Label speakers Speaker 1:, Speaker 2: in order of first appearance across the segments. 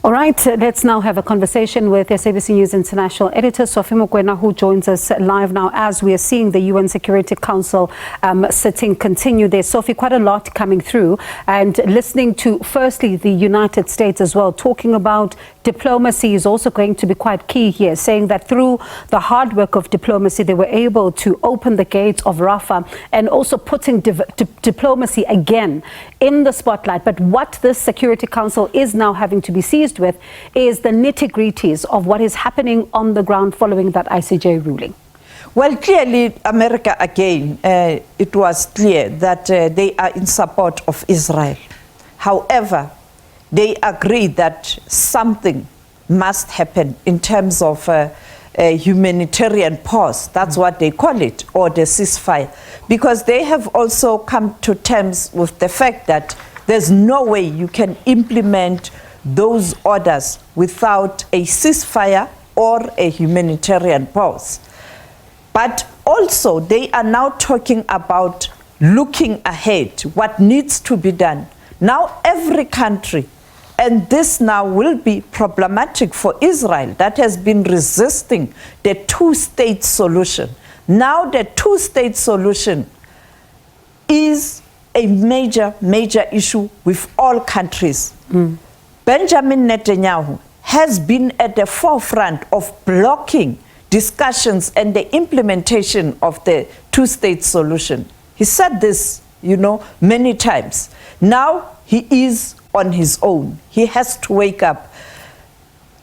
Speaker 1: All right, let's now have a conversation with SABC News International editor Sophie Mokoena, who joins us live now as we are seeing the UN Security Council sitting continue there. Sophie, quite a lot coming through, and listening to firstly the United States as well, talking about diplomacy is also going to be quite key here, saying that through the hard work of diplomacy, they were able to open the gates of Rafah and also putting diplomacy again in the spotlight. But what this Security Council is now having to be seized with is the nitty-gritties of what is happening on the ground following that ICJ ruling.
Speaker 2: Well, clearly, America, again, it was clear that they are in support of Israel. However, they agree that something must happen in terms of a humanitarian pause. That's what they call it, or the ceasefire. Because they have also come to terms with the fact that there's no way you can implement those orders without a ceasefire or a humanitarian pause. But also, they are now talking about looking ahead, what needs to be done. Now, every country, and this now will be problematic for Israel, that has been resisting the two-state solution. Now, the two-state solution is a major, major issue with all countries. Benjamin Netanyahu has been at the forefront of blocking discussions and the implementation of the two-state solution. He said this, many times. Now he is on his own. He has to wake up.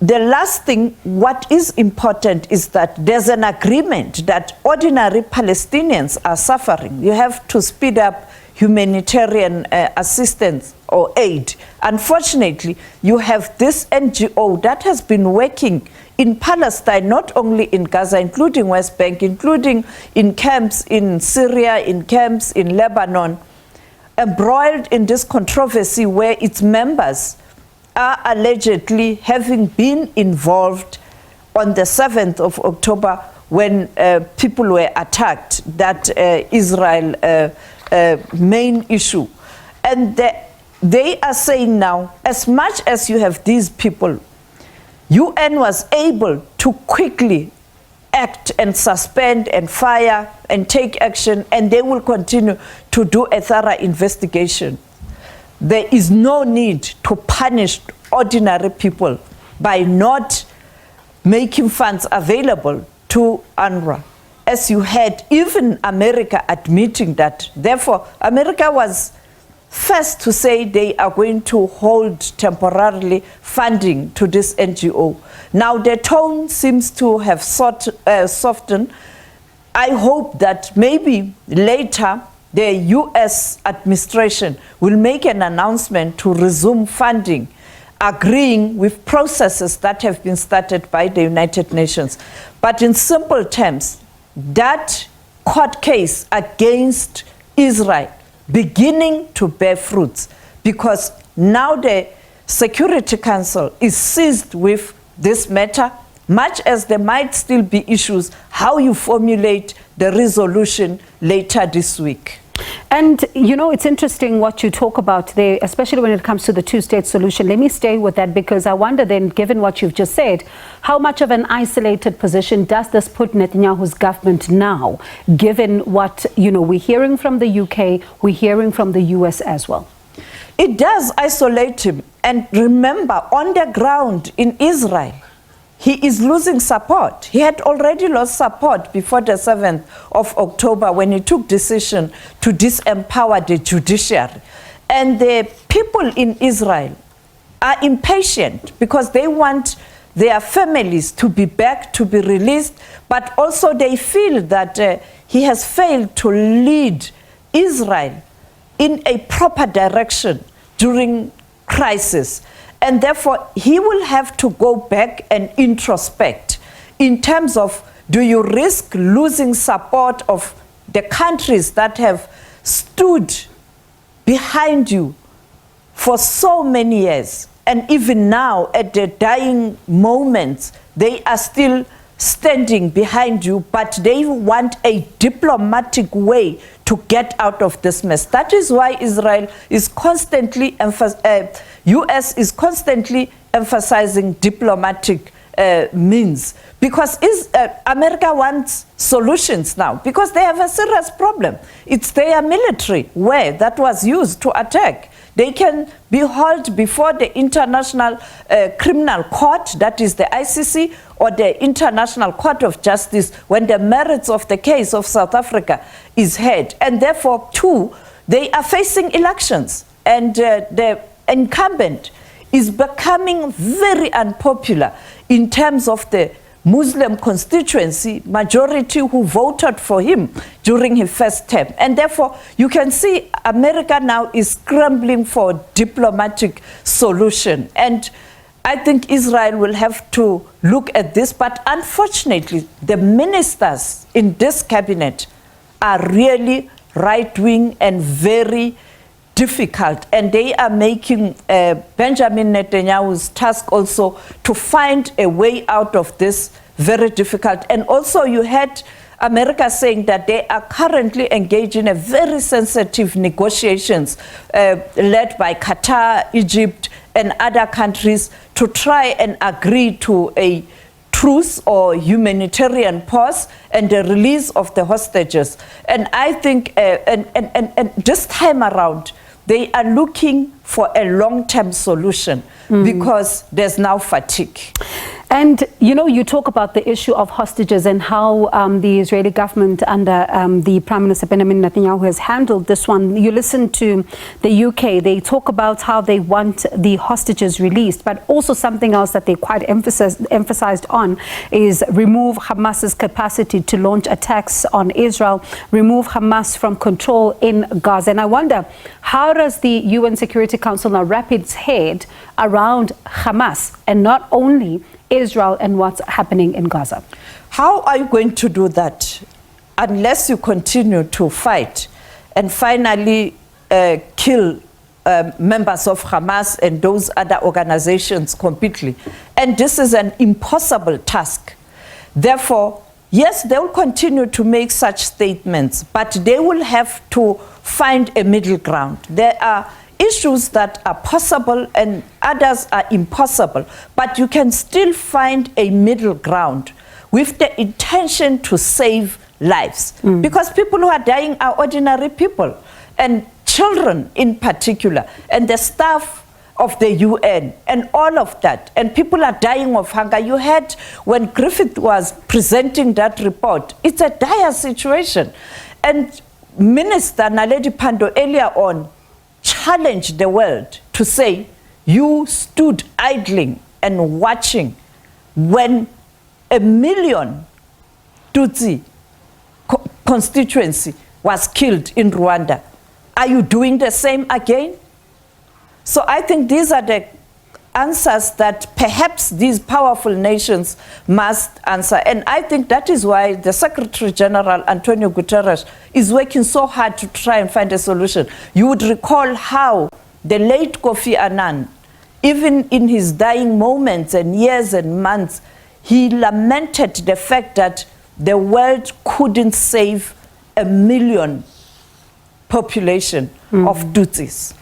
Speaker 2: The last thing, what is important is that there's an agreement that ordinary Palestinians are suffering. You have to speed up humanitarian assistance or aid. Unfortunately, you have this NGO that has been working in Palestine, not only in Gaza, including West Bank, including in camps in Syria, in camps in Lebanon, embroiled in this controversy where its members are allegedly having been involved on the 7th of October when people were attacked, that Israel main issue. And they are saying now, as much as you have these people, UN was able to quickly act and suspend and fire and take action, and they will continue to do a thorough investigation. There is no need to punish ordinary people by not making funds available to UNRWA. As you had even America admitting that. Therefore, America was first to say they are going to hold temporarily funding to this NGO. Now the tone seems to have softened. I hope that maybe later the US administration will make an announcement to resume funding, agreeing with processes that have been started by the United Nations. But in simple terms, that court case against Israel beginning to bear fruits, because now the Security Council is seized with this matter, much as there might still be issues how you formulate the resolution later this week.
Speaker 1: And, it's interesting what you talk about there, especially when it comes to the two-state solution. Let me stay with that, because I wonder then, given what you've just said, how much of an isolated position does this put Netanyahu's government now, given what, we're hearing from the UK, we're hearing from the US as well?
Speaker 2: It does isolate him. And remember, on the ground in Israel, he is losing support. He had already lost support before the 7th of October when he took decision to disempower the judiciary. And the people in Israel are impatient because they want their families to be back, to be released, but also they feel that he has failed to lead Israel in a proper direction during crisis. And therefore, he will have to go back and introspect in terms of, do you risk losing support of the countries that have stood behind you for so many years? And even now, at the dying moments, they are still standing behind you, but they want a diplomatic way to get out of this mess. That is why Israel is constantly US is constantly emphasizing diplomatic means, because America wants solutions now, because they have a serious problem. It's their military that was used to attack. They can be hauled before the International Criminal Court, that is the ICC, or the International Court of Justice, when the merits of the case of South Africa is heard. And therefore, too, they are facing elections, and the incumbent is becoming very unpopular in terms of the Muslim constituency majority who voted for him during his first term. And therefore, you can see America now is scrambling for a diplomatic solution. And I think Israel will have to look at this. But unfortunately, the ministers in this cabinet are really right-wing and very difficult, and they are making Benjamin Netanyahu's task also to find a way out of this very difficult. And also you had America saying that they are currently engaged in a very sensitive negotiations led by Qatar, Egypt, and other countries to try and agree to a truce or humanitarian pause and the release of the hostages. And I think and this time around, they are looking for a long-term solution because there's now fatigue.
Speaker 1: And, you know, you talk about the issue of hostages and how the Israeli government under the Prime Minister Benjamin Netanyahu has handled this one. You listen to the UK, they talk about how they want the hostages released, but also something else that they quite emphasized on is remove Hamas's capacity to launch attacks on Israel, remove Hamas from control in Gaza. And I wonder, how does the UN Security Council now wrap its head around Hamas and not only Israel and what's happening in Gaza?
Speaker 2: How are you going to do that unless you continue to fight and finally kill members of Hamas and those other organizations completely? And this is an impossible task. Therefore, yes, they will continue to make such statements, but they will have to find a middle ground. There are issues that are possible and others are impossible, but you can still find a middle ground with the intention to save lives. Because people who are dying are ordinary people, and children in particular, and the staff of the UN, and all of that, and people are dying of hunger. You had, when Griffith was presenting that report, it's a dire situation. And Minister Naledi Pandor earlier on challenged the world to say, you stood idling and watching when 1 million Tutsi constituency was killed in Rwanda. Are you doing the same again? So I think these are the answers that perhaps these powerful nations must answer. And I think that is why the Secretary General, Antonio Guterres, is working so hard to try and find a solution. You would recall how the late Kofi Annan, even in his dying moments and years and months, he lamented the fact that the world couldn't save 1 million population of Tutsis.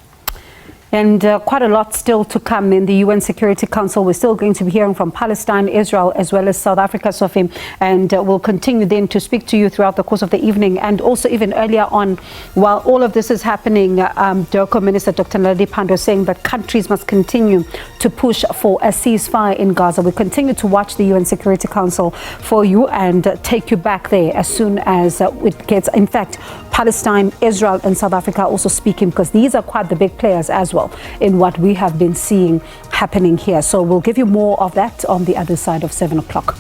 Speaker 1: And quite a lot still to come in the UN Security Council. We're still going to be hearing from Palestine, Israel, as well as South Africa, Sophie. And we'll continue then to speak to you throughout the course of the evening. And also even earlier on, while all of this is happening, DIRCO Minister Dr. Naledi Pandor saying that countries must continue to push for a ceasefire in Gaza. We continue to watch the UN Security Council for you and take you back there as soon as it gets. In fact, Palestine, Israel, and South Africa also speaking, because these are quite the big players as well in what we have been seeing happening here. So we'll give you more of that on the other side of 7 o'clock.